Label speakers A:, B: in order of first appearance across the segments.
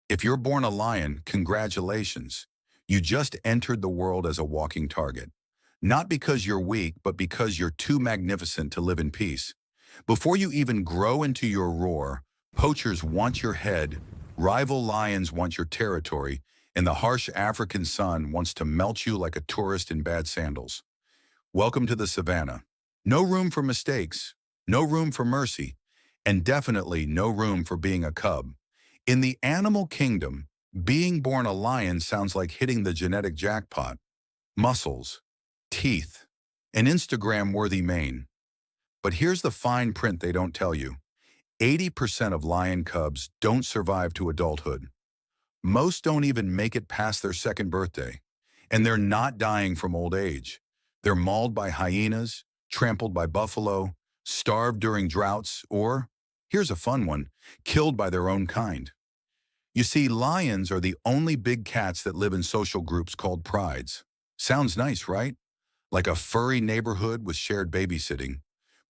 A: If you're born a lion, congratulations. You just entered the world as a walking target. Not because you're weak, but because you're too magnificent to live in peace. Before you even grow into your roar, poachers want your head, rival lions want your territory, and the harsh African sun wants to melt you like a tourist in bad sandals. Welcome to the savannah. No room for mistakes, no room for mercy, and definitely no room for being a cub. In the animal kingdom, being born a lion sounds like hitting the genetic jackpot. Muscles, teeth, an Instagram-worthy mane. But here's the fine print they don't tell you. 80% of lion cubs don't survive to adulthood. Most don't even make it past their second birthday. And they're not dying from old age. They're mauled by hyenas, trampled by buffalo, starved during droughts, or, here's a fun one, killed by their own kind. You see, lions are the only big cats that live in social groups called prides. Sounds nice, right? Like a furry neighborhood with shared babysitting.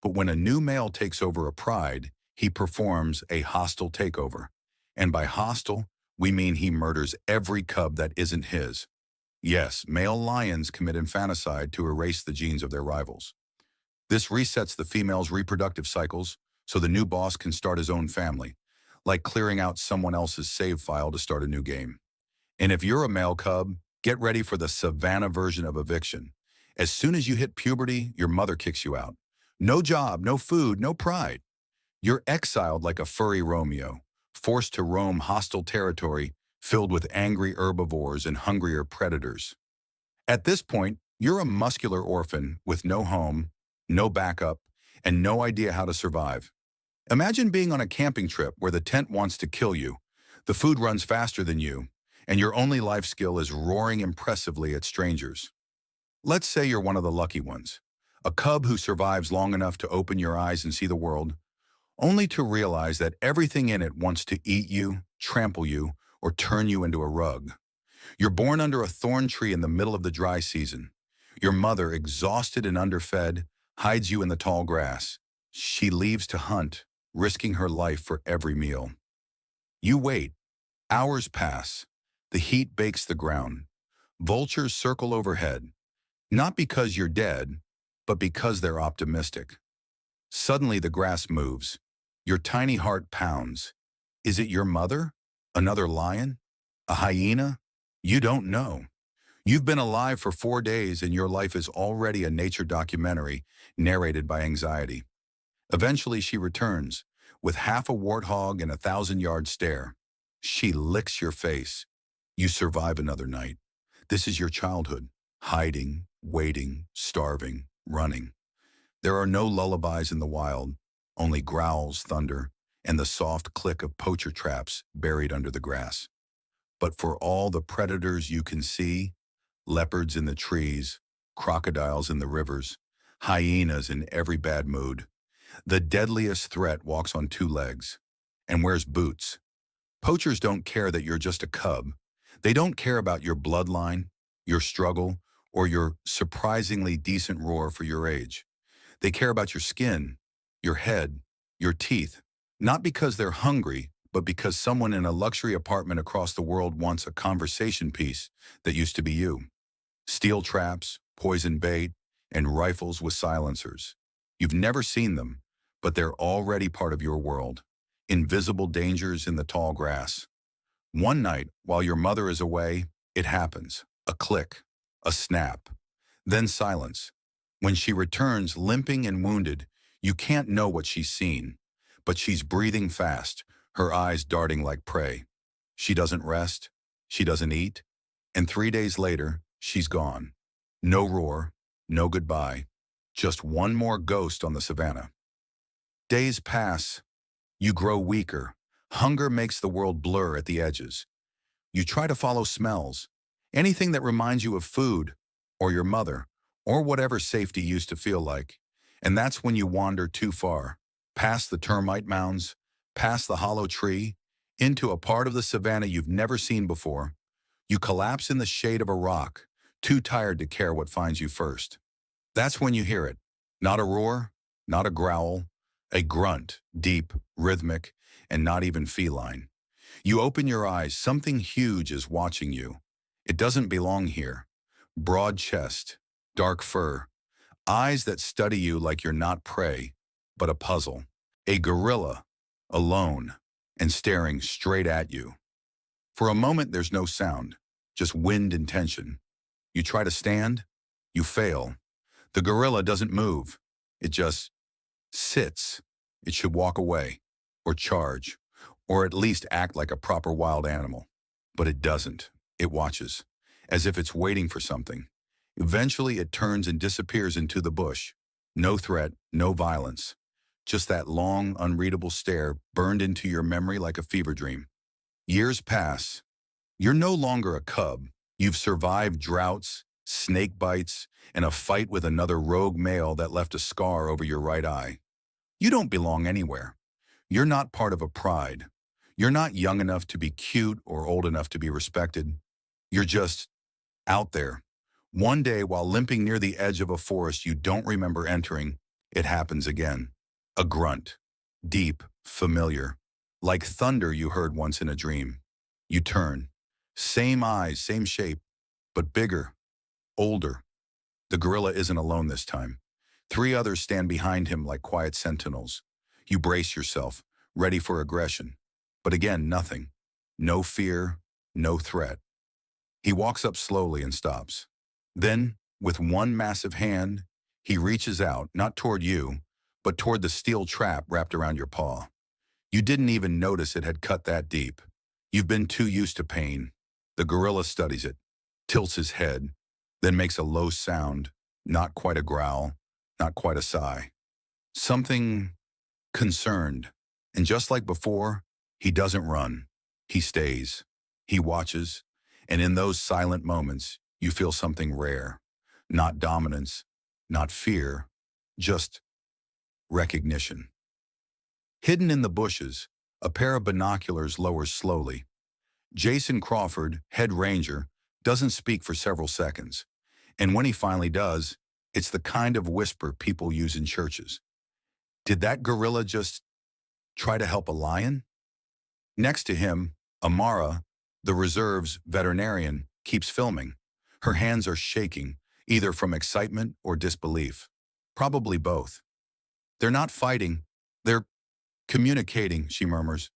A: But when a new male takes over a pride, he performs a hostile takeover. And by hostile, we mean he murders every cub that isn't his. Yes, male lions commit infanticide to erase the genes of their rivals. This resets the female's reproductive cycles so the new boss can start his own family, like clearing out someone else's save file to start a new game. And if you're a male cub, get ready for the savannah version of eviction. As soon as you hit puberty, your mother kicks you out. No job, no food, no pride. You're exiled like a furry Romeo, forced to roam hostile territory filled with angry herbivores and hungrier predators. At this point, you're a muscular orphan with no home, no backup, and no idea how to survive. Imagine being on a camping trip where the tent wants to kill you, the food runs faster than you, and your only life skill is roaring impressively at strangers. Let's say you're one of the lucky ones, a cub who survives long enough to open your eyes and see the world, only to realize that everything in it wants to eat you, trample you, or turn you into a rug. You're born under a thorn tree in the middle of the dry season. Your mother, exhausted and underfed, hides you in the tall grass. She leaves to hunt, risking her life for every meal. You wait. Hours pass. The heat bakes the ground. Vultures circle overhead, not because you're dead, but because they're optimistic. Suddenly the grass moves. Your tiny heart pounds. Is it your mother? Another lion? A hyena? You don't know. You've been alive for 4 days and your life is already a nature documentary narrated by anxiety. Eventually she returns, with half a warthog and 1,000-yard stare. She licks your face. You survive another night. This is your childhood. Hiding, waiting, starving, running. There are no lullabies in the wild, only growls, thunder, and the soft click of poacher traps buried under the grass. But for all the predators you can see, leopards in the trees, crocodiles in the rivers, hyenas in every bad mood, the deadliest threat walks on 2 legs and wears boots. Poachers don't care that you're just a cub. They don't care about your bloodline, your struggle, or your surprisingly decent roar for your age. They care about your skin, your head, your teeth, not because they're hungry, but because someone in a luxury apartment across the world wants a conversation piece that used to be you. Steel traps, poison bait, and rifles with silencers. You've never seen them, but they're already part of your world. Invisible dangers in the tall grass. One night, while your mother is away, it happens. A click, a snap, then silence. When she returns, limping and wounded, you can't know what she's seen, but she's breathing fast, her eyes darting like prey. She doesn't rest, she doesn't eat, and 3 days later, she's gone. No roar, no goodbye, just one more ghost on the savannah. Days pass, you grow weaker. Hunger makes the world blur at the edges. You try to follow smells, anything that reminds you of food, or your mother, or whatever safety used to feel like. And that's when you wander too far, past the termite mounds, past the hollow tree, into a part of the savannah you've never seen before. You collapse in the shade of a rock, too tired to care what finds you first. That's when you hear it. Not a roar, not a growl, a grunt, deep, rhythmic, and not even feline. You open your eyes, something huge is watching you. It doesn't belong here. Broad chest, dark fur, eyes that study you like you're not prey, but a puzzle. A gorilla, alone, and staring straight at you. For a moment, there's no sound, just wind and tension. You try to stand, you fail. The gorilla doesn't move. It just sits. It should walk away, or charge, or at least act like a proper wild animal. But it doesn't. It watches, as if it's waiting for something. Eventually, it turns and disappears into the bush. No threat, no violence. Just that long, unreadable stare burned into your memory like a fever dream. Years pass. You're no longer a cub. You've survived droughts, snake bites, and a fight with another rogue male that left a scar over your right eye. You don't belong anywhere. You're not part of a pride. You're not young enough to be cute or old enough to be respected. You're just out there. One day, while limping near the edge of a forest you don't remember entering, it happens again. A grunt. Deep, familiar. Like thunder you heard once in a dream. You turn. Same eyes, same shape, but bigger, older. The gorilla isn't alone this time. Three others stand behind him like quiet sentinels. You brace yourself, ready for aggression. But again, nothing. No fear, no threat. He walks up slowly and stops. Then, with one massive hand, he reaches out, not toward you, but toward the steel trap wrapped around your paw. You didn't even notice it had cut that deep. You've been too used to pain. The gorilla studies it, tilts his head, then makes a low sound, not quite a growl, not quite a sigh. Something concerned. And just like before, he doesn't run. He stays. He watches. And in those silent moments, you feel something rare. Not dominance, not fear, just recognition. Hidden in the bushes, a pair of binoculars lowers slowly. Jason Crawford, head ranger, doesn't speak for several seconds. And when he finally does, it's the kind of whisper people use in churches. Did that gorilla just try to help a lion? Next to him, Amara, the reserve's veterinarian, keeps filming. Her hands are shaking, either from excitement or disbelief. Probably both. They're not fighting. They're communicating, she murmurs.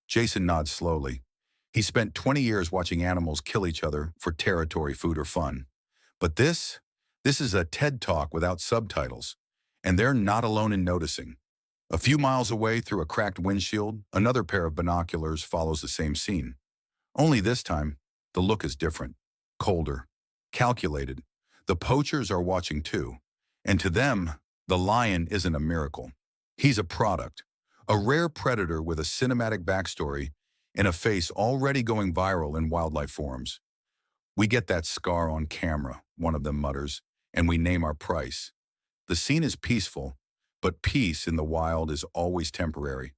A: Jason nods slowly. He spent 20 years watching animals kill each other for territory, food, or fun. But this is a TED Talk without subtitles. And they're not alone in noticing. A few miles away through a cracked windshield, another pair of binoculars follows the same scene. Only this time, the look is different, colder, calculated. The poachers are watching too. And to them, the lion isn't a miracle. He's a product, a rare predator with a cinematic backstory and a face already going viral in wildlife forums. We get that scar on camera, one of them mutters, and we name our price. The scene is peaceful, but peace in the wild is always temporary.